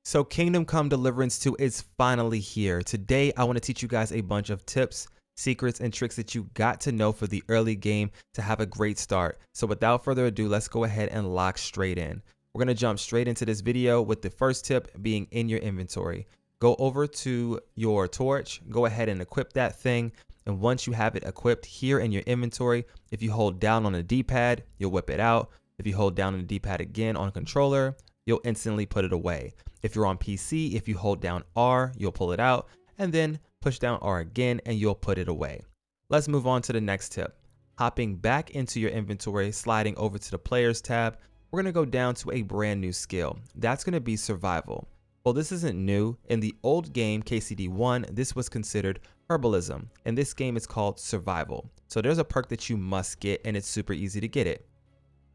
So Kingdom Come Deliverance 2 is finally here. Today, I want to teach you guys a bunch of tips, secrets, and tricks that you got to know for the early game to have a great start. So without further ado, let's go ahead and lock straight in. We're going to jump straight into this video with the first tip being in your inventory. Go over to your torch, go ahead and equip that thing. And once you have it equipped here in your inventory, if you hold down on the D-pad, you'll whip it out. If you hold down on the D-pad again on controller, you'll instantly put it away. If you're on PC, if you hold down R, you'll pull it out, and then push down R again and you'll put it away. Let's move on to the next tip. Hopping back into your inventory, sliding over to the Players tab, we're going to go down to a brand new skill. That's going to be Survival. Well, this isn't new. In the old game, KCD1, this was considered Herbalism. In this game, it's called Survival. So there's a perk that you must get, and it's super easy to get it.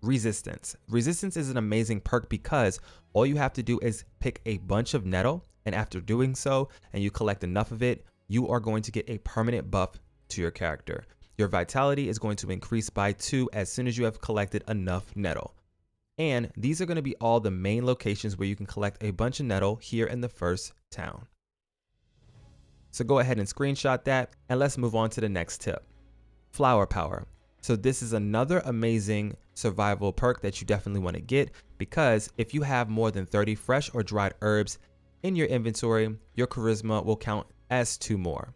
Resistance. Resistance is an amazing perk because all you have to do is pick a bunch of nettle, and after doing so and you collect enough of it, you are going to get a permanent buff to your character. Your vitality is going to increase by 2 as soon as you have collected enough nettle. And these are going to be all the main locations where you can collect a bunch of nettle here in the first town. So go ahead and screenshot that, and let's move on to the next tip. Flower power. So this is another amazing survival perk that you definitely want to get, because if you have more than 30 fresh or dried herbs in your inventory, your charisma will count as 2 more.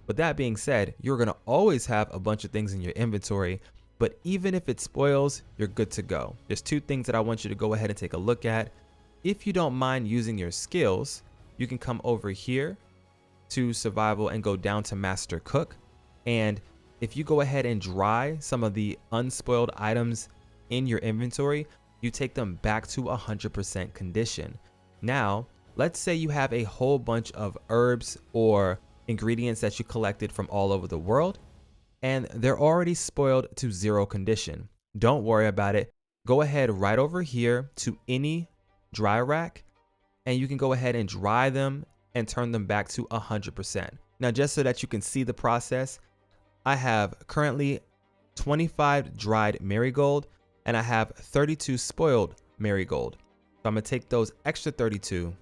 With that being said, you're going to always have a bunch of things in your inventory, but even if it spoils, you're good to go. There's 2 things that I want you to go ahead and take a look at. If you don't mind using your skills, you can come over here to survival and go down to master cook, and if you go ahead and dry some of the unspoiled items in your inventory, you take them back to 100% condition. Now, let's say you have a whole bunch of herbs or ingredients that you collected from all over the world, and they're already spoiled to 0 condition. Don't worry about it. Go ahead right over here to any dry rack, and you can go ahead and dry them and turn them back to 100%. Now, just so that you can see the process, I have currently 25 dried marigold and I have 32 spoiled marigold. So I'm going to take those extra 32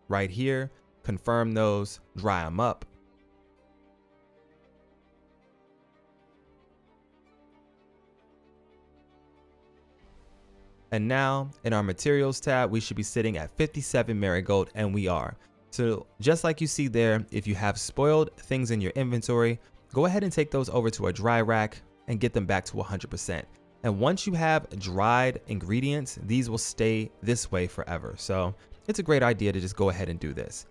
right here, confirm those, dry them up. And now in our materials tab, we should be sitting at 57 marigold, and we are. So just like you see there, if you have spoiled things in your inventory, go ahead and take those over to a dry rack and get them back to 100%. And once you have dried ingredients, these will stay this way forever. So it's a great idea to just go ahead and do this.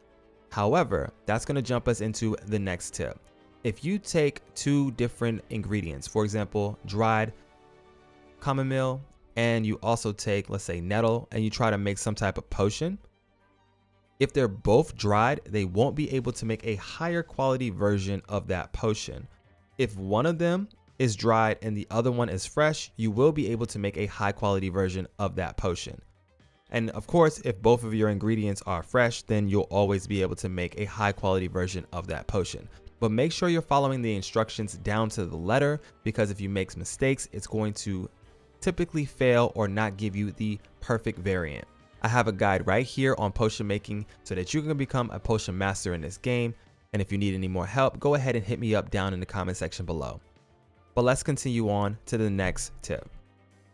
However, that's going to jump us into the next tip. If you take 2 different ingredients, for example, dried chamomile, and you also take, let's say, nettle, and you try to make some type of potion, if they're both dried, they won't be able to make a higher quality version of that potion. If one of them is dried and the other one is fresh, you will be able to make a high quality version of that potion. And of course, if both of your ingredients are fresh, then you'll always be able to make a high quality version of that potion. But make sure you're following the instructions down to the letter, because if you make mistakes, it's going to typically fail or not give you the perfect variant. I have a guide right here on potion making so that you can become a potion master in this game. And if you need any more help, go ahead and hit me up down in the comment section below. But let's continue on to the next tip.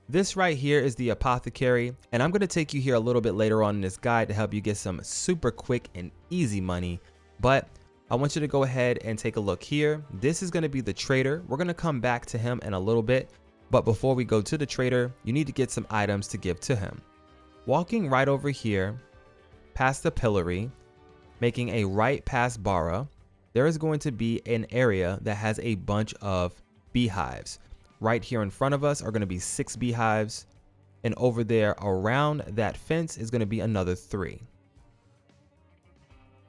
This right here is the apothecary, and I'm going to take you here a little bit later on in this guide to help you get some super quick and easy money. But I want you to go ahead and take a look here. This is going to be the trader. We're going to come back to him in a little bit. But before we go to the trader, you need to get some items to give to him. Walking right over here, past the pillory, making a right past Bara, there is going to be an area that has a bunch of beehives. Right here in front of us are going to be 6 beehives, and over there around that fence is going to be another 3.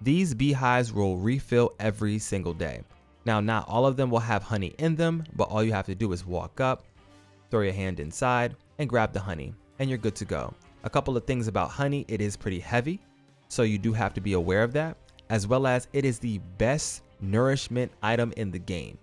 These beehives will refill every single day. Now, not all of them will have honey in them, but all you have to do is walk up, throw your hand inside, and grab the honey, and you're good to go. A couple of things about honey: it is pretty heavy, so you do have to be aware of that, as well as it is the best nourishment item in the game.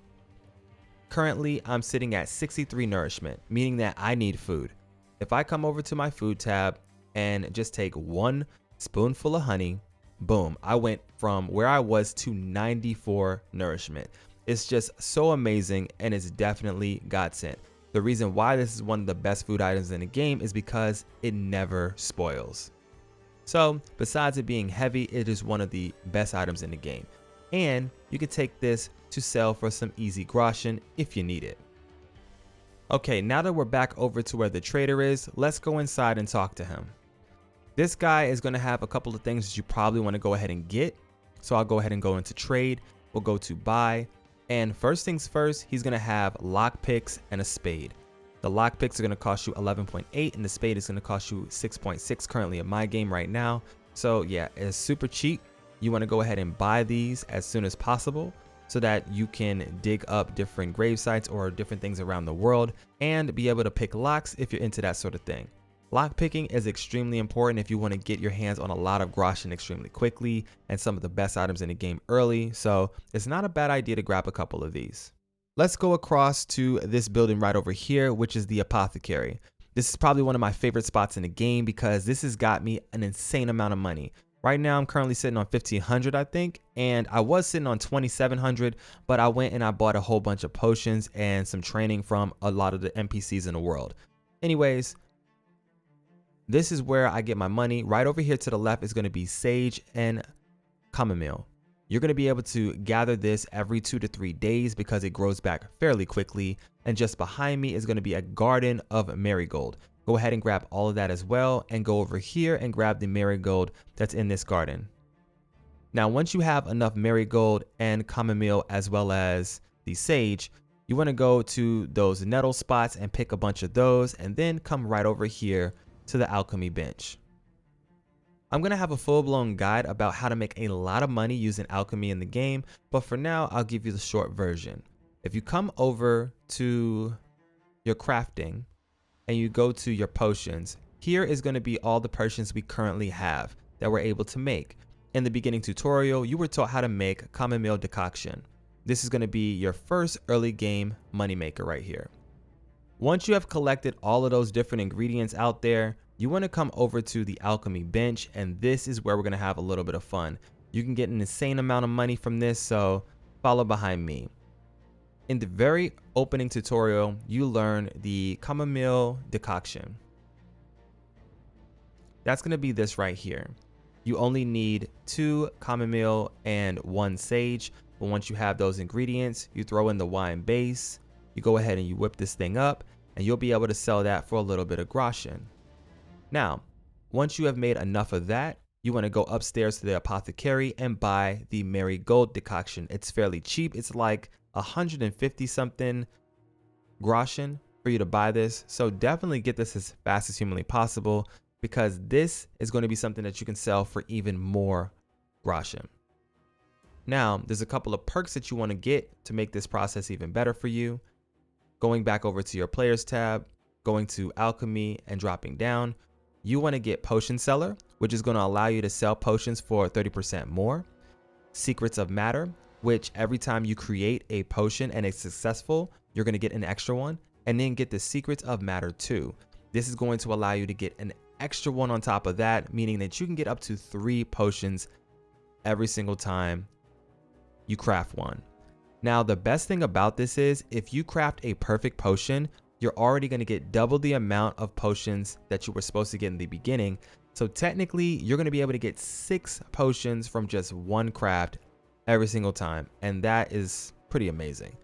Currently, I'm sitting at 63 nourishment, meaning that I need food. If I come over to my food tab and just take 1 spoonful of honey, boom, I went from where I was to 94 nourishment. It's just so amazing, and it's definitely godsend. The reason why this is one of the best food items in the game is because it never spoils. So besides it being heavy, it is one of the best items in the game. And you can take this to sell for some easy Groschen if you need it. Okay, now that we're back over to where the trader is, let's go inside and talk to him. This guy is going to have a couple of things that you probably want to go ahead and get. So I'll go ahead and go into trade. We'll go to buy. And first things first, he's going to have lockpicks and a spade. The lockpicks are going to cost you 11.8 and the spade is going to cost you 6.6 currently in my game right now. So yeah, it's super cheap. You want to go ahead and buy these as soon as possible so that you can dig up different grave sites or different things around the world and be able to pick locks if you're into that sort of thing. Lock picking is extremely important if you want to get your hands on a lot of Groschen extremely quickly and some of the best items in the game early, so it's not a bad idea to grab a couple of these. Let's go across to this building right over here, which is the apothecary. This is probably one of my favorite spots in the game because this has got me an insane amount of money. Right now I'm currently sitting on 1,500 I think, and I was sitting on 2,700, but I went and I bought a whole bunch of potions and some training from a lot of the NPCs in the world. Anyways, this is where I get my money. Right over here to the left is going to be sage and chamomile. You're going to be able to gather this every 2 to 3 days because it grows back fairly quickly. And just behind me is going to be a garden of marigold. Go ahead and grab all of that as well and go over here and grab the marigold that's in this garden. Now, once you have enough marigold and chamomile as well as the sage, you want to go to those nettle spots and pick a bunch of those and then come right over here to the alchemy bench. I'm going to have a full-blown guide about how to make a lot of money using alchemy in the game, but for now I'll give you the short version. If you come over to your crafting and you go to your potions, here is going to be all the potions we currently have that we're able to make. In the beginning tutorial, you were taught how to make chamomile decoction. This is going to be your first early game moneymaker right here. Once you have collected all of those different ingredients out there, you want to come over to the alchemy bench, and this is where we're going to have a little bit of fun. You can get an insane amount of money from this, so follow behind me. In the very opening tutorial, you learn the chamomile decoction. That's going to be this right here. You only need 2 chamomile and 1 sage, but once you have those ingredients, you throw in the wine base, you go ahead and you whip this thing up, and you'll be able to sell that for a little bit of Groschen. Now, once you have made enough of that, you want to go upstairs to the apothecary and buy the Marigold decoction. It's fairly cheap. It's like 150 something Groschen for you to buy this. So definitely get this as fast as humanly possible because this is going to be something that you can sell for even more Groschen. Now, there's a couple of perks that you want to get to make this process even better for you. Going back over to your players tab, going to alchemy and dropping down, you want to get potion seller, which is going to allow you to sell potions for 30% more. Secrets of matter, which every time you create a potion and it's successful, you're going to get an extra one. And then get the secrets of matter 2. This is going to allow you to get an extra one on top of that, meaning that you can get up to 3 potions every single time you craft one. Now, the best thing about this is if you craft a perfect potion, you're already going to get double the amount of potions that you were supposed to get in the beginning. So technically, you're going to be able to get 6 potions from just one craft every single time. And that is pretty amazing.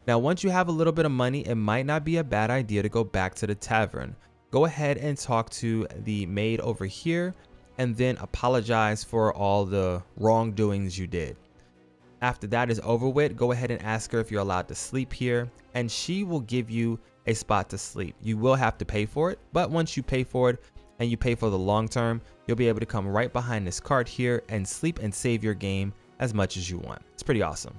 Now, once you have a little bit of money, it might not be a bad idea to go back to the tavern. Go ahead and talk to the maid over here and then apologize for all the wrongdoings you did. After that is over with, go ahead and ask her if you're allowed to sleep here, and she will give you a spot to sleep. You will have to pay for it, but once you pay for it and you pay for the long term, you'll be able to come right behind this cart here and sleep and save your game as much as you want. It's pretty awesome.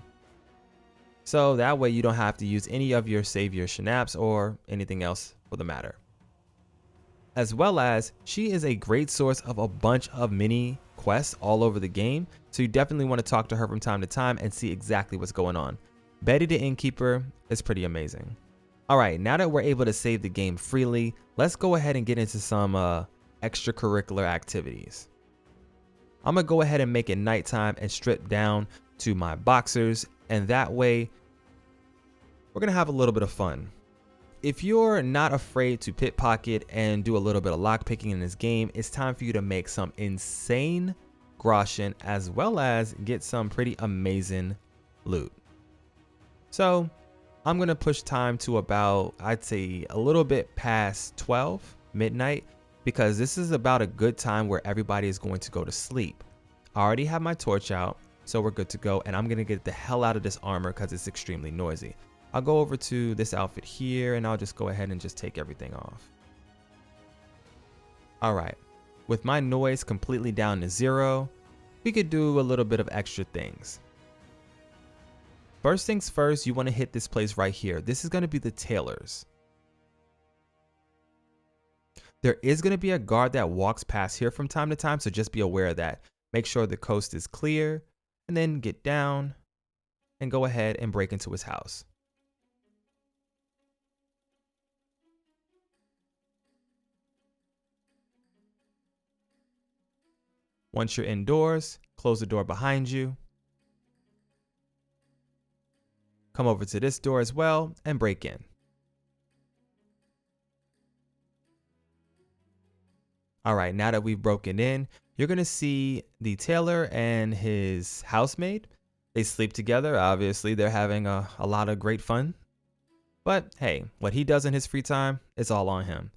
So that way you don't have to use any of your savior schnapps or anything else for the matter. As well as, she is a great source of a bunch of mini quests all over the game, so you definitely want to talk to her from time to time and see exactly what's going on. Betty the Innkeeper is pretty amazing. Alright, now that we're able to save the game freely, let's go ahead and get into some extracurricular activities. I'm gonna go ahead and make it nighttime and strip down to my boxers, and that way we're gonna have a little bit of fun. If you're not afraid to pickpocket and do a little bit of lockpicking in this game, it's time for you to make some insane Groschen as well as get some pretty amazing loot. So I'm gonna push time to about, I'd say a little bit past 12 midnight, because this is about a good time where everybody is going to go to sleep. I already have my torch out, so we're good to go, and I'm gonna get the hell out of this armor because it's extremely noisy. I'll go over to this outfit here and I'll just go ahead and just take everything off. All right, with my noise completely down to 0, we could do a little bit of extra things. First things first, you want to hit this place right here. This is going to be the tailors. There is going to be a guard that walks past here from time to time, so just be aware of that. Make sure the coast is clear, and then get down and go ahead and break into his house. Once you're indoors, close the door behind you. Come over to this door as well and break in. All right, now that we've broken in, you're gonna see the tailor and his housemaid. They sleep together. Obviously, they're having a lot of great fun. But hey, what he does in his free time, it's all on him.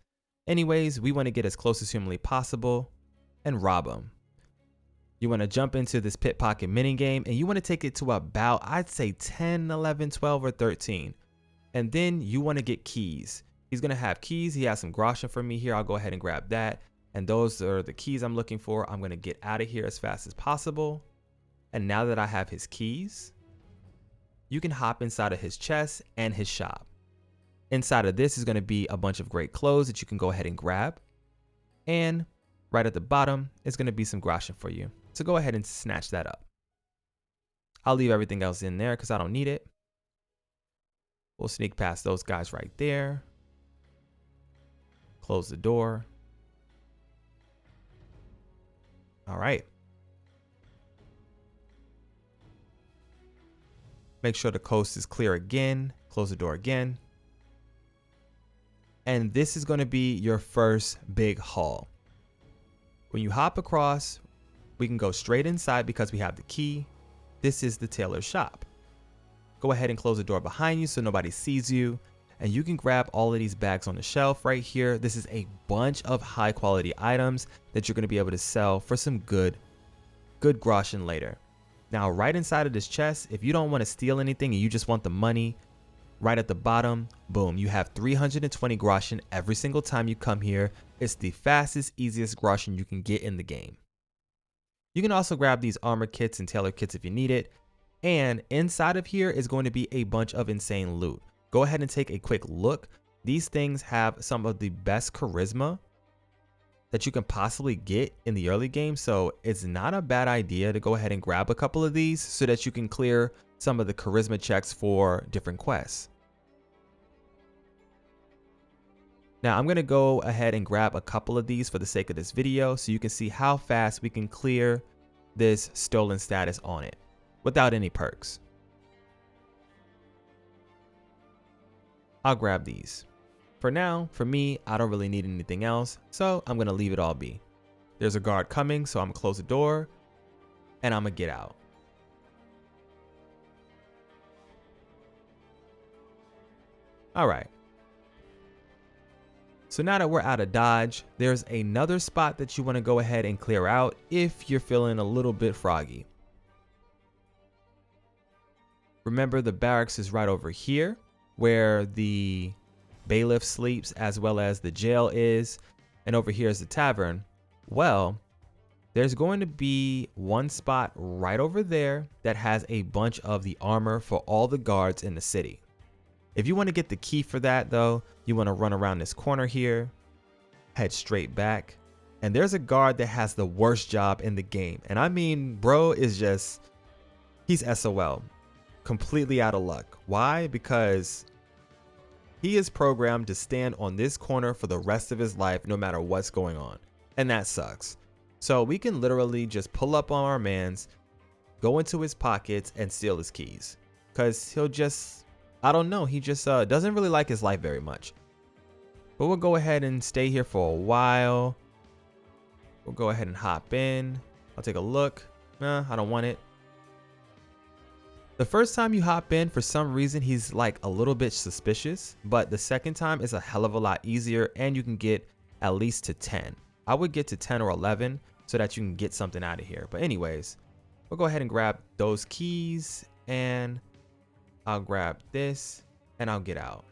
Anyways, we wanna get as close as humanly possible and rob him. You want to jump into this pickpocket mini game and you want to take it to about, I'd say 10, 11, 12, or 13. And then you want to get keys. He's going to have keys. He has some Groschen for me here. I'll go ahead and grab that. And those are the keys I'm looking for. I'm going to get out of here as fast as possible. And now that I have his keys, you can hop inside of his chest and his shop. Inside of this is going to be a bunch of great clothes that you can go ahead and grab. And right at the bottom is going to be some Groschen for you. So go ahead and snatch that up. I'll leave everything else in there because I don't need it. We'll sneak past those guys right there. Close the door. All right. Make sure the coast is clear again. Close the door again. And this is going to be your first big haul. When you hop across, we can go straight inside because we have the key. This is the tailor's shop. Go ahead and close the door behind you so nobody sees you. And you can grab all of these bags on the shelf right here. This is a bunch of high quality items that you're going to be able to sell for some good Groschen later. Now, right inside of this chest, if you don't want to steal anything and you just want the money, right at the bottom, boom, you have 320 Groschen every single time you come here. It's the fastest, easiest Groschen you can get in the game. You can also grab these armor kits and tailor kits if you need it. And inside of here is going to be a bunch of insane loot. Go ahead and take a quick look. These things have some of the best charisma that you can possibly get in the early game. So it's not a bad idea to go ahead and grab a couple of these so that you can clear some of the charisma checks for different quests. Now I'm going to go ahead and grab a couple of these for the sake of this video so you can see how fast we can clear this stolen status on it without any perks. I'll grab these. For now, for me, I don't really need anything else, so I'm going to leave it all be. There's a guard coming, so I'm going to close the door and I'm going to get out. All right. So now that we're out of Dodge, there's another spot that you want to go ahead and clear out if you're feeling a little bit froggy. Remember, the barracks is right over here where the bailiff sleeps as well as the jail is. And over here is the tavern. Well, there's going to be one spot right over there that has a bunch of the armor for all the guards in the city. If you want to get the key for that though, you want to run around this corner here, head straight back, and there's a guard that has the worst job in the game. And I mean, bro is just, he's SOL, completely out of luck. Why? Because he is programmed to stand on this corner for the rest of his life, no matter what's going on. And that sucks. So we can literally just pull up on our mans, go into his pockets and steal his keys. Cause he'll just, I don't know, he just doesn't really like his life very much. But we'll go ahead and stay here for a while. We'll go ahead and hop in. I'll take a look. Nah, I don't want it. The first time you hop in, for some reason, he's like a little bit suspicious, but the second time is a hell of a lot easier and you can get at least to 10. I would get to 10 or 11 so that you can get something out of here. But anyways, we'll go ahead and grab those keys and I'll grab this and I'll get out.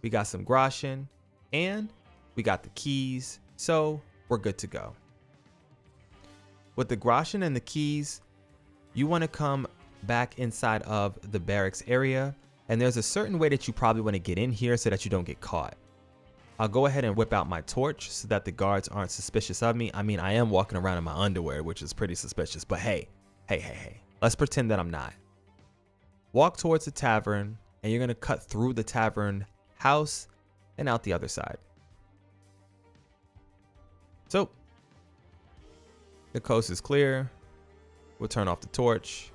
We got some Groschen and we got the keys, so we're good to go. With the Groschen and the keys, you want to come back inside of the barracks area, and there's a certain way that you probably want to get in here so that you don't get caught. I'll go ahead and whip out my torch so that the guards aren't suspicious of me. I mean, I am walking around in my underwear, which is pretty suspicious, but hey, let's pretend that I'm not. Walk towards the tavern, and you're going to cut through the tavern house and out the other side. So the coast is clear. We'll turn off the torch.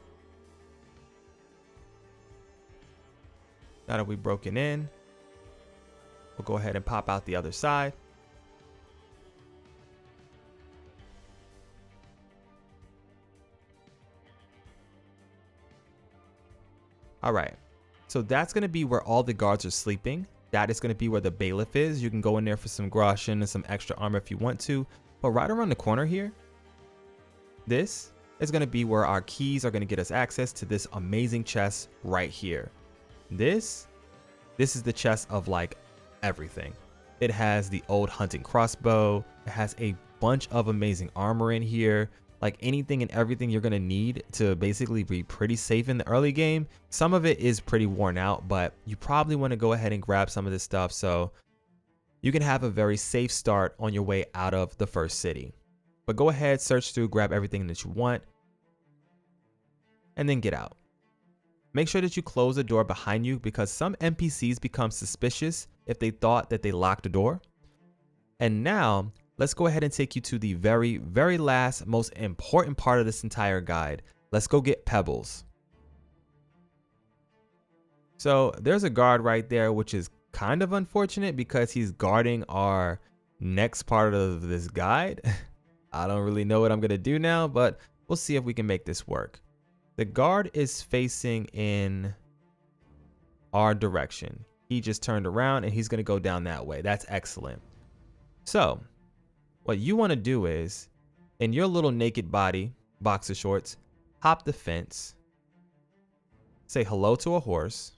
Now that we've broken in, we'll go ahead and pop out the other side. All right, so that's going to be where all the guards are sleeping. That is going to be where the bailiff is. You can go in there for some Groschen and some extra armor if you want to. But right around the corner here, this is going to be where our keys are going to get us access to this amazing chest right here. This is the chest of like everything. It has the old hunting crossbow. It has a bunch of amazing armor in here. Like anything and everything you're going to need to basically be pretty safe in the early game. Some of it is pretty worn out, but you probably want to go ahead and grab some of this stuff so you can have a very safe start on your way out of the first city. But go ahead, search through, grab everything that you want, and then get out. Make sure that you close the door behind you because some NPCs become suspicious if they thought that they locked the door. And now let's go ahead and take you to the very, very last, most important part of this entire guide. Let's go get pebbles. So there's a guard right there, which is kind of unfortunate because he's guarding our next part of this guide. I don't really know what I'm going to do now, but we'll see if we can make this work. The guard is facing in our direction. He just turned around and he's going to go down that way. That's excellent. So what you want to do is, in your little naked body, boxer shorts, hop the fence, say hello to a horse,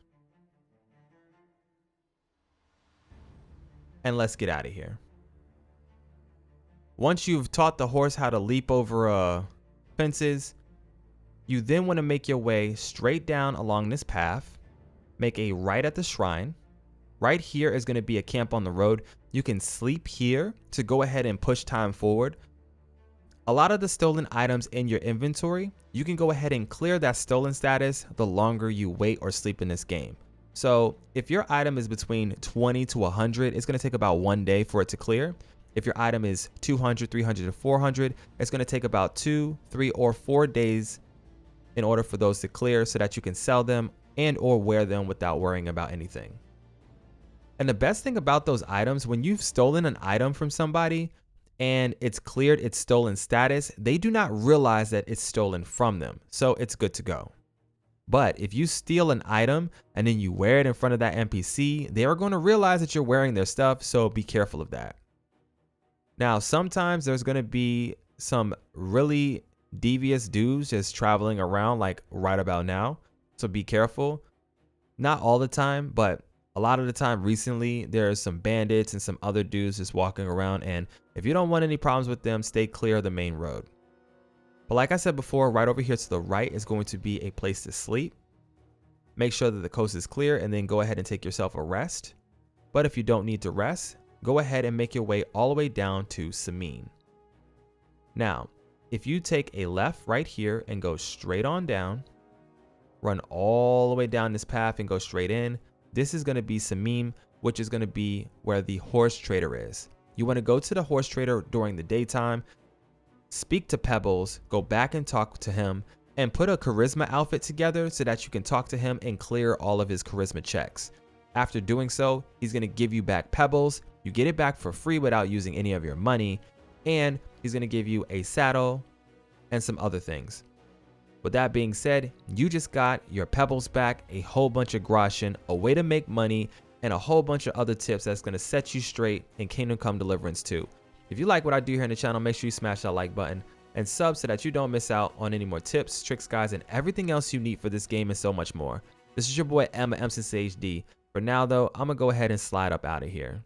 and let's get out of here. Once you've taught the horse how to leap over fences, you then want to make your way straight down along this path, make a right at the shrine. Right here is going to be a camp on the road. You can sleep here to go ahead and push time forward. A lot of the stolen items in your inventory, you can go ahead and clear that stolen status the longer you wait or sleep in this game. So if your item is between 20 to 100, it's going to take about 1 day for it to clear. If your item is 200, 300, to 400, it's going to take about 2, 3, or 4 days in order for those to clear so that you can sell them and or wear them without worrying about anything. And the best thing about those items, when you've stolen an item from somebody and it's cleared its stolen status, they do not realize that it's stolen from them. So it's good to go. But if you steal an item and then you wear it in front of that NPC, they are going to realize that you're wearing their stuff. So be careful of that. Now, sometimes there's going to be some really devious dudes just traveling around like right about now. So be careful. Not all the time, but a lot of the time recently, there's some bandits and some other dudes just walking around. And if you don't want any problems with them, stay clear of the main road. But like I said before, right over here to the right is going to be a place to sleep. Make sure that the coast is clear and then go ahead and take yourself a rest. But if you don't need to rest, go ahead and make your way all the way down to Sameen. Now, if you take a left right here and go straight on down, run all the way down this path and go straight in, this is going to be Sameen, which is going to be where the horse trader is. You want to go to the horse trader during the daytime. speak to Pebbles, go back and talk to him, and put a charisma outfit together so that you can talk to him and clear all of his charisma checks. After doing so, he's going to give you back Pebbles. You get it back for free without using any of your money, and he's going to give you a saddle and some other things. With that being said, you just got your Pebbles back, a whole bunch of Groschen, a way to make money, and a whole bunch of other tips that's going to set you straight in Kingdom Come Deliverance 2. If you like what I do here on the channel, make sure you smash that like button and sub so that you don't miss out on any more tips, tricks, guys, and everything else you need for this game and so much more. This is your boy MSensei HD. For now though, I'm going to go ahead and slide up out of here.